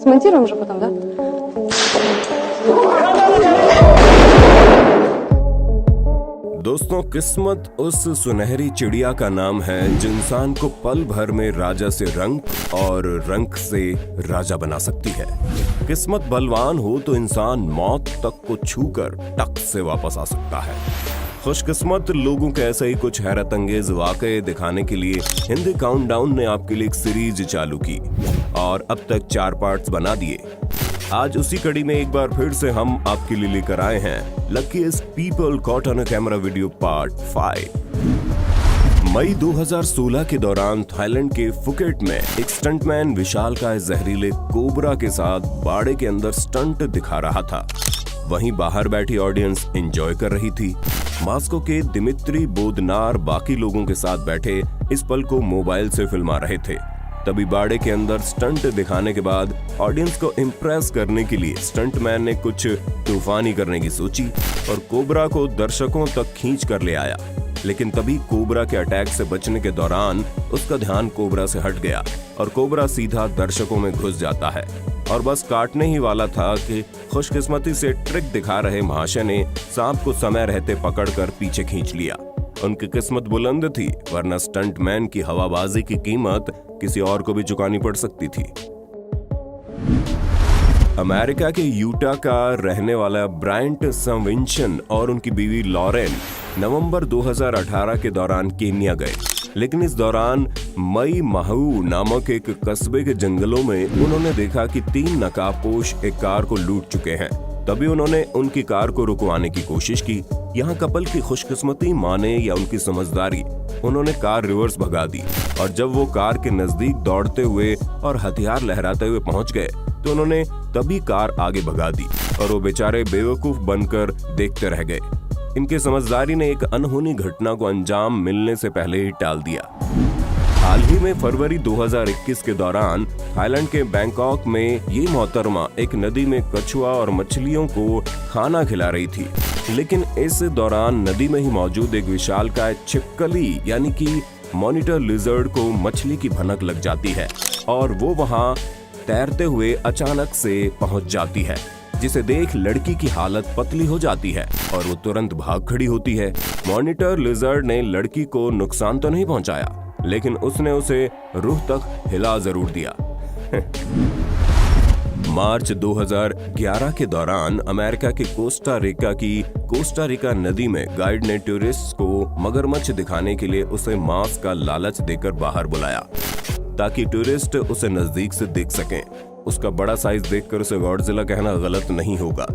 Смонтируем же потом, да? दोस्तों, किस्मत उस सुनहरी चिड़िया का नाम है जो इंसान को पल भर में राजा से रंक और रंक से राजा बना सकती है। किस्मत बलवान हो तो इंसान मौत तक को छूकर टक से वापस आ सकता है। खुशकिस्मत लोगों के ऐसे ही कुछ हैरत अंगेज वाकये दिखाने के लिए हिंदी काउंटडाउन ने आपके लिए एक सीरीज चालू की और अब तक 4 पार्ट्स बना दिए। आज उसी कड़ी में एक बार फिर से हम आपके लिए लेकर आए हैं luckiest people caught on a camera video part 5। मई 2016 के दौरान थाईलैंड के फुकेट में एक स्टंटमैन विशालकाय जहरीले कोबरा के साथ बाड़े के अंदर स्टंट दिखा रहा था। वहीं बाहर बैठी ऑडियंस एंजॉय कर रही थी। मास्को के दिमित्री बोदनार बाकी लोगों के साथ बैठे इस पल को मोबाइल से फिल्मा रहे थे। तभी बाड़े के अंदर स्टंट दिखाने के बाद ऑडियंस को इम्प्रेस करने के लिए स्टंटमैन ने कुछ तूफानी करने की सोची और कोबरा को दर्शकों तक खींच कर ले आया। लेकिन तभी कोबरा के अटैक से बचने के दौरान उसका ध्यान कोबरा से हट गया और कोबरा सीधा दर्शकों में घुस जाता है और बस काटने ही वाला था कि खुशकिस्मती से ट्रिक दिखा रहे महाशय ने सांप को समय रहते पकड़कर पीछे खींच लिया। उनकी किस्मत बुलंद थी, वरना स्टंटमैन की हवाबाजी की कीमत किसी और को भी चुकानी पड़ सकती थी। अमेरिका के यूटा का रहने वाला ब्रायंट सविंशन और उनकी बीवी लॉरेन नवंबर 2018 के दौरान केन्या गए, लेकिन इस दौरान मई माहू नामक एक कस्बे के जंगलों में उन्होंने देखा कि 3 नकाबपोश एक कार को लूट चुके हैं। तभी उन्होंने उनकी कार को रुकवाने की कोशिश की। यहाँ कपल की खुशकिस्मती माने या उनकी समझदारी, उन्होंने कार रिवर्स भगा दी और जब वो कार के नजदीक दौड़ते हुए और हथियार लहराते हुए पहुंच गए तो उन्होंने तभी कार आगे भगा दी और वो बेचारे बेवकूफ बनकर देखते रह गए। इनकी समझदारी ने एक अनहोनी घटना को अंजाम मिलने से पहले ही टाल दिया। हाल ही में फरवरी 2021 के दौरान थाईलैंड के बैंकॉक में ये मोहतरमा एक नदी में कछुआ और मछलियों को खाना खिला रही थी, लेकिन इस दौरान नदी में ही मौजूद एक विशालकाय छिपकली यानी कि मॉनिटर लिजर्ड को मछली की भनक लग जाती है और वो वहां तैरते हुए अचानक से पहुंच जाती है, जिसे देख लड़की की हालत पतली हो जाती है और वो तुरंत भाग खड़ी होती है। मॉनिटर लिजर्ड ने लड़की को नुकसान तो नहीं पहुंचाया, लेकिन उसने उसे रूह तक हिला जरूर दिया। मार्च 2011 के दौरान अमेरिका के कोस्टा रिका नदी में गाइड ने टूरिस्ट को मगरमच्छ दिखाने के लिए उसे मांस का लालच देकर बाहर बुलाया ताकि टूरिस्ट उसे नजदीक से देख सकें। उसका बड़ा साइज देखकर उसे गॉडजिला कहना गलत नहीं होगा।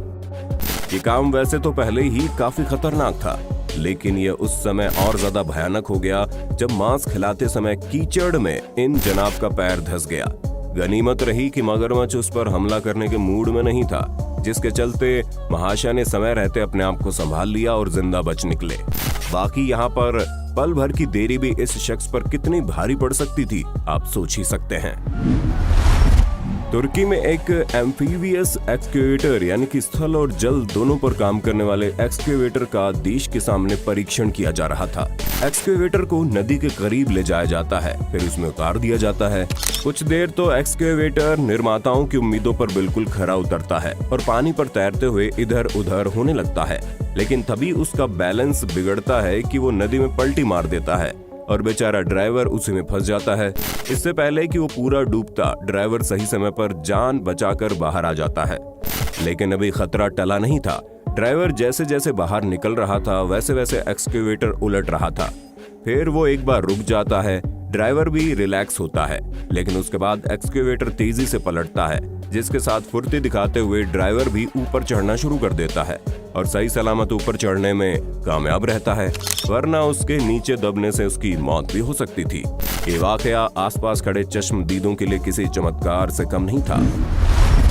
ये काम वैसे तो पहले ही काफी खतरनाक था, लेकिन यह उस समय और ज्यादा भयानक हो गया जब मांस खिलाते समय कीचड़ में इन जनाब का पैर धंस गया। गनीमत रही कि मगरमच्छ उस पर हमला करने के मूड में नहीं था, जिसके चलते महाशय ने समय रहते अपने आप को संभाल लिया और जिंदा बच निकले। बाकी यहाँ पर पल भर की देरी भी इस शख्स पर कितनी भारी पड़ सकती थी, आप सोच ही सकते हैं। तुर्की में एक एम्फीबियस एक्सकेवेटर यानी कि स्थल और जल दोनों पर काम करने वाले एक्सकेवेटर का देश के सामने परीक्षण किया जा रहा था। एक्सकेवेटर को नदी के करीब ले जाया जाता है, फिर उसमें उतार दिया जाता है। कुछ देर तो एक्सकेवेटर निर्माताओं की उम्मीदों पर बिल्कुल खरा उतरता है और पानी पर तैरते हुए इधर उधर होने लगता है, लेकिन तभी उसका बैलेंस बिगड़ता है कि वो नदी में पलटी मार देता है और बेचारा ड्राइवर उसी में फंस जाता है। इससे पहले कि वो पूरा डूबता, ड्राइवर सही समय पर जान बचाकर बाहर आ जाता है, लेकिन अभी खतरा टला नहीं था। ड्राइवर जैसे जैसे बाहर निकल रहा था वैसे वैसे एक्सकेवेटर उलट रहा था। फिर वो एक बार रुक जाता है, ड्राइवर भी रिलैक्स होता है, लेकिन उसके बाद एक्सकेवेटर तेजी से पलटता है, जिसके साथ फुर्ती दिखाते हुए ड्राइवर भी ऊपर चढ़ना शुरू कर देता है और सही सलामत ऊपर चढ़ने में कामयाब रहता है, वरना उसके नीचे दबने से उसकी मौत भी हो सकती थी। ये वाकया आसपास खड़े चश्मदीदों के लिए किसी चमत्कार से कम नहीं था।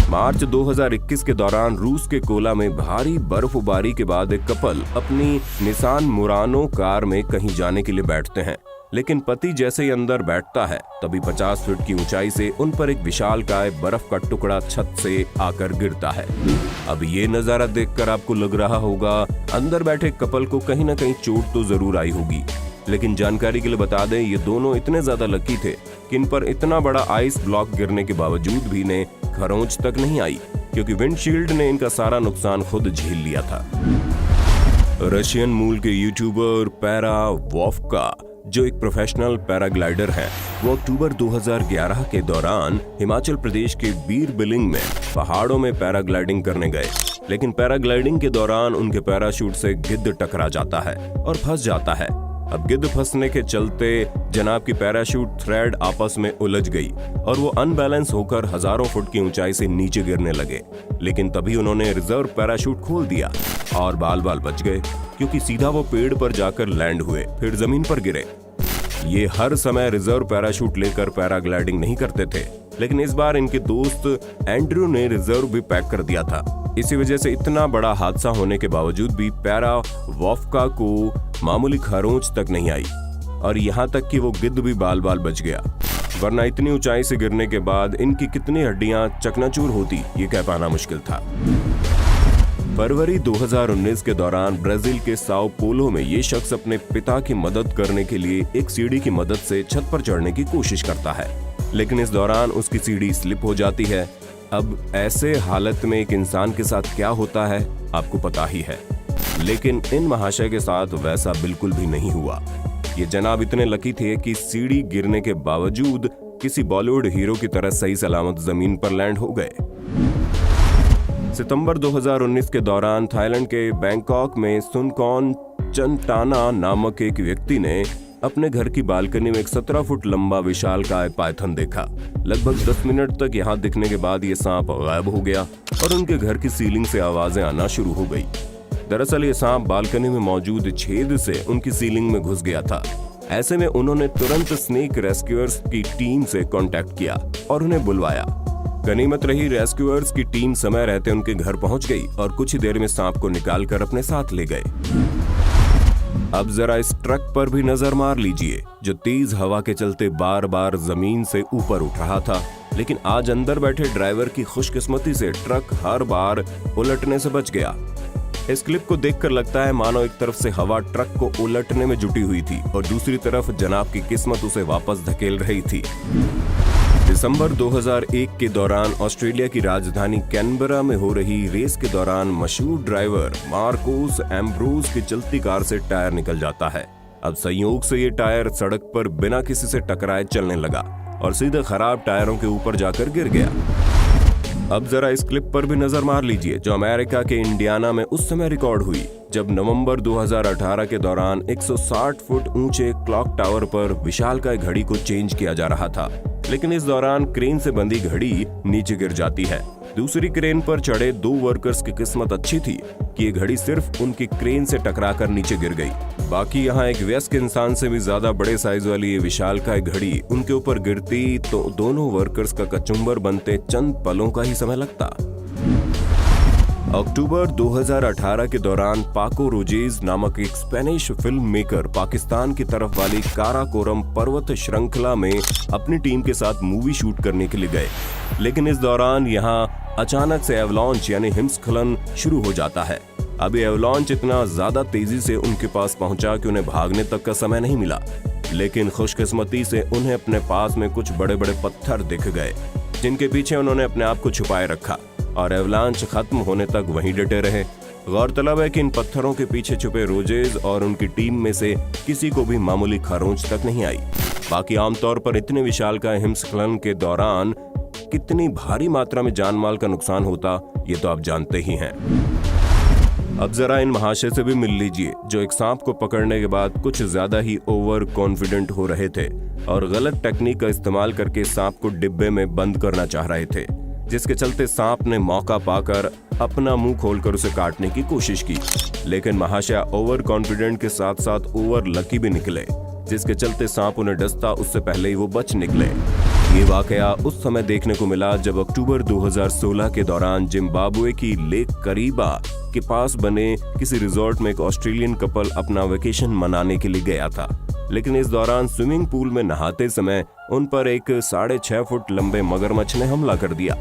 मार्च 2021 के दौरान रूस के कोला में भारी बर्फबारी के बाद एक कपल अपनी निसान मुरानो कार में कहीं जाने के लिए बैठते हैं, लेकिन पति जैसे ही अंदर बैठता है तभी 50 फीट की ऊंचाई से उन पर एक विशालकाय बर्फ का टुकड़ा छत से आकर गिरता है। अब ये नजारा देखकर आपको लग रहा होगा अंदर बैठे कपल को कहीं ना कहीं चोट तो जरूर आई होगी, लेकिन जानकारी के लिए बता दें, ये दोनों इतने ज्यादा लकी थे कि इन पर इतना बड़ा आइस ब्लॉक गिरने के बावजूद भी इन्हें खरोंच तक नहीं आई, क्योंकि विंडशील्ड ने इनका सारा नुकसान खुद झेल लिया था। रशियन मूल के यूट्यूबर पैरा वोफ्का, जो एक प्रोफेशनल पैराग्लाइडर है, वो अक्टूबर 2011 के दौरान हिमाचल प्रदेश के बीर बिलिंग में पहाड़ों में पैराग्लाइडिंग करने गए। लेकिन पैराग्लाइडिंग के दौरान उनके पैराशूट से गिद्ध टकरा जाता है और फंस जाता है। अब गिद्ध फंसने के चलते जनाब की पैराशूट थ्रेड आपस में उलझ गई और वो अनबैलेंस होकर हजारों फुट की ऊंचाई से नीचे गिरने लगे। लेकिन तभी उन्होंने रिजर्व पैराशूट खोल दिया और बाल बाल बच गए, क्योंकि सीधा वो पेड़ पर जाकर लैंड हुए, फिर जमीन पर गिरे। ये हर समय रिजर्व पैराशूट लेकर पैराग्लाइडिंग नहीं करते थे, लेकिन इस बार इनके दोस्त एंड्रू ने रिजर्व भी पैक कर दिया था। इसी वजह से इतना बड़ा हादसा होने के बावजूद भी पैरा वोफ्का को मामूली खरोंच तक नहीं आई, और यहाँ तक कि वो गिद्ध भी बाल बाल बच गया। वरना इतनी ऊंचाई से गिरने के बाद इनकी कितनी हड्डियां चकनाचूर होती, ये कह पाना मुश्किल था। फरवरी 2019 के दौरान ब्राजील के साओ पोलो में ये शख्स अपने पिता की मदद करने के लिए एक सीढ़ी की मदद से छत पर चढ़ने की कोशिश करता है, लेकिन इस दौरान उसकी सीढ़ी स्लिप हो जाती है। अब ऐसे हालत में एक इंसान के साथ क्या होता है आपको पता ही है, लेकिन इन महाशय के साथ वैसा बिल्कुल भी नहीं हुआ। ये जनाब इतने लकी थे कि सीढ़ी गिरने के बावजूद किसी बॉलीवुड हीरो की तरह सही सलामत जमीन पर लैंड हो गए। सितंबर 2019 के दौरान थाईलैंड के बैंकॉक में सुनकॉन चंटाना नामक एक व्यक्ति ने अपने घर की बालकनी में एक 17 फुट लंबा विशालकाय पायथन देखा। लगभग 10 मिनट तक यहाँ दिखने के बाद ये सांप गायब हो गया और उनके घर की सीलिंग से आवाजें आना शुरू हो गई। दरअसल ये सांप बालकनी में मौजूद छेद से उनकी सीलिंग में घुस गया था। ऐसे में उन्होंने तुरंत स्नेक रेस्क्यूअर्स की टीम से कांटेक्ट किया और उन्हें बुलवाया। गनीमत रही, रेस्क्यूअर्स की टीम समय रहते उनके घर पहुंच गई और कुछ ही देर में सांप को निकालकर अपने साथ ले गए। अब जरा इस ट्रक पर भी नजर मार लीजिए, जो तेज हवा के चलते बार बार जमीन से ऊपर उठ रहा था। लेकिन आज अंदर बैठे ड्राइवर की खुशकिस्मती से ट्रक हर बार उलटने से बच गया। इस क्लिप को देखकर लगता है मानो एक तरफ से हवा ट्रक को उलटने में जुटी हुई थी और दूसरी तरफ जनाब की किस्मत उसे वापस धकेल रही थी। दिसंबर 2001 के दौरान ऑस्ट्रेलिया की राजधानी कैनबरा में हो रही रेस के दौरान मशहूर ड्राइवर मार्कोस एम्ब्रोज की चलती कार से टायर निकल जाता है। अब संयोग से ये टायर सड़क पर बिना किसी से टकराए चलने लगा और सीधे खराब टायरों के ऊपर जाकर गिर गया। अब जरा इस क्लिप पर भी नजर मार लीजिए, जो अमेरिका के इंडियाना में उस समय रिकॉर्ड हुई, जब नवंबर 2018 के दौरान 160 फुट ऊंचे क्लॉक टावर पर विशालकाय घड़ी को चेंज किया जा रहा था। लेकिन इस दौरान क्रेन से बंधी घड़ी नीचे गिर जाती है। दूसरी क्रेन पर चढ़े 2 वर्कर्स की किस्मत अच्छी थी कि ये घड़ी सिर्फ उनकी क्रेन से टकराकर नीचे गिर गई। बाकी यहाँ एक वयस्क इंसान से भी ज्यादा बड़े साइज वाली ये विशालकाय घड़ी उनके ऊपर गिरती तो दोनों वर्कर्स का कचुम्बर बनते चंद पलों का ही समय लगता। अक्टूबर 2018 के दौरान पाको रोजेज नामक एक स्पेनिश फिल्म मेकर पाकिस्तान की तरफ वाली काराकोरम पर्वत श्रृंखला में अपनी टीम के साथ मूवी शूट करने के लिए गए। लेकिन इस दौरान यहाँ अचानक से एवलॉन्च यानी हिमस्खलन शुरू हो जाता है। अब ये एवलॉन्च इतना ज्यादा तेजी से उनके पास पहुंचा कि उन्हें भागने तक का समय नहीं मिला। लेकिन खुशकिस्मती से उन्हें अपने पास में कुछ बड़े बड़े पत्थर दिख गए, जिनके पीछे उन्होंने अपने आप को छुपाए रखा और एवलांच खत्म होने तक वहीं डटे रहे। गौरतलब है कि इन पत्थरों के पीछे छुपे रोजेज और उनकी टीम में से किसी को भी मामूली खरोंच तक नहीं आई। बाकी आमतौर पर इतने विशालकाय हिमस्खलन के दौरान कितनी भारी मात्रा में जान माल का नुकसान होता, ये तो आप जानते ही हैं। अब जरा इन महाशय से भी मिल लीजिए, जो एक सांप को पकड़ने के बाद कुछ ज्यादा ही ओवर कॉन्फिडेंट हो रहे थे और गलत टेक्निक का इस्तेमाल करके सांप को डिब्बे में बंद करना चाह रहे थे, जिसके चलते सांप ने मौका पाकर अपना मुंह खोलकर उसे काटने की कोशिश की। लेकिन महाशय ओवर कॉन्फिडेंट के साथ साथ ओवर लकी भी निकले, जिसके चलते सांप उन्हें डसता उससे पहले ही वो बच निकले। ये वाकया उस समय देखने को मिला जब अक्टूबर 2016 के दौरान जिम्बाब्वे की लेक करीबा के पास बने किसी रिजॉर्ट में एक ऑस्ट्रेलियन कपल अपना वेकेशन मनाने के लिए गया था। लेकिन इस दौरान स्विमिंग पूल में नहाते समय उन पर एक 6.5 फुट लंबे मगरमच्छ ने हमला कर दिया।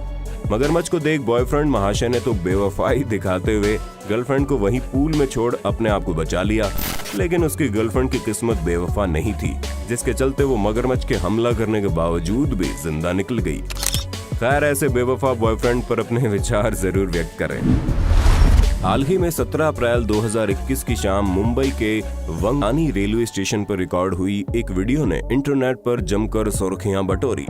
मगरमच्छ को देख बॉयफ्रेंड महाशय ने तो बेवफाई दिखाते हुए गर्लफ्रेंड को वहीं पूल में छोड़ अपने आप को बचा लिया, लेकिन उसकी गर्लफ्रेंड की किस्मत बेवफा नहीं थी, जिसके चलते वो मगरमच्छ के हमला करने के बावजूद भी जिंदा निकल गई। खैर, ऐसे बेवफा बॉयफ्रेंड पर अपने विचार जरूर व्यक्त करें। हाल ही में 17 अप्रैल 2021 की शाम मुंबई के वंगानी रेलवे स्टेशन पर रिकॉर्ड हुई एक वीडियो ने इंटरनेट पर जमकर सुर्खियां बटोरी।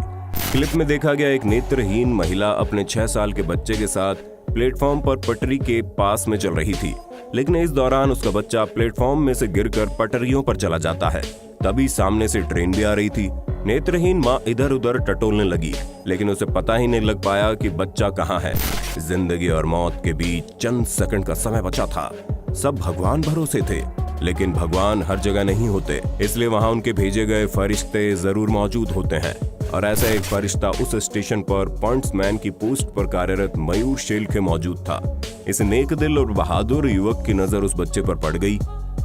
क्लिप में देखा गया एक नेत्रहीन महिला अपने 6 साल के बच्चे के साथ प्लेटफॉर्म पर पटरी के पास में चल रही थी, लेकिन इस दौरान उसका बच्चा प्लेटफॉर्म में से गिरकर पटरियों पर चला जाता है। तभी सामने से ट्रेन भी आ रही थी। नेत्रहीन माँ इधर उधर टटोलने लगी, लेकिन उसे पता ही नहीं लग पाया कि बच्चा कहाँ है। जिंदगी और मौत के बीच चंद सेकंड का समय बचा था। सब भगवान भरोसे थे, लेकिन भगवान हर जगह नहीं होते, इसलिए वहाँ उनके भेजे गए फरिश्ते जरूर मौजूद होते हैं। और ऐसा एक फरिश्ता उस स्टेशन पर पॉइंट्समैन की पोस्ट पर कार्यरत मयूर शेल्के मौजूद था। इस नेकदिल और बहादुर युवक की नजर उस बच्चे पर पड़ गई।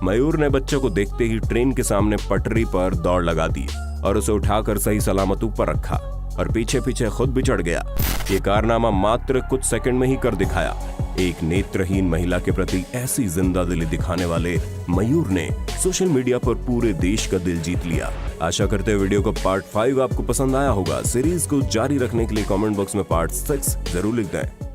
मयूर ने बच्चे को देखते ही ट्रेन के सामने पटरी पर दौड़ लगा दी और उसे उठाकर सही सलामत ऊपर रखा और पीछे पीछे खुद भी चढ़ गया। ये कारनामा मात्र कुछ सेकंड में ही कर दिखाया। एक नेत्रहीन महिला के प्रति ऐसी जिंदा दिली दिखाने वाले मयूर ने सोशल मीडिया पर पूरे देश का दिल जीत लिया। आशा करते हैं वीडियो का पार्ट 5 आपको पसंद आया होगा। सीरीज को जारी रखने के लिए कमेंट बॉक्स में पार्ट 6 जरूर लिख दें।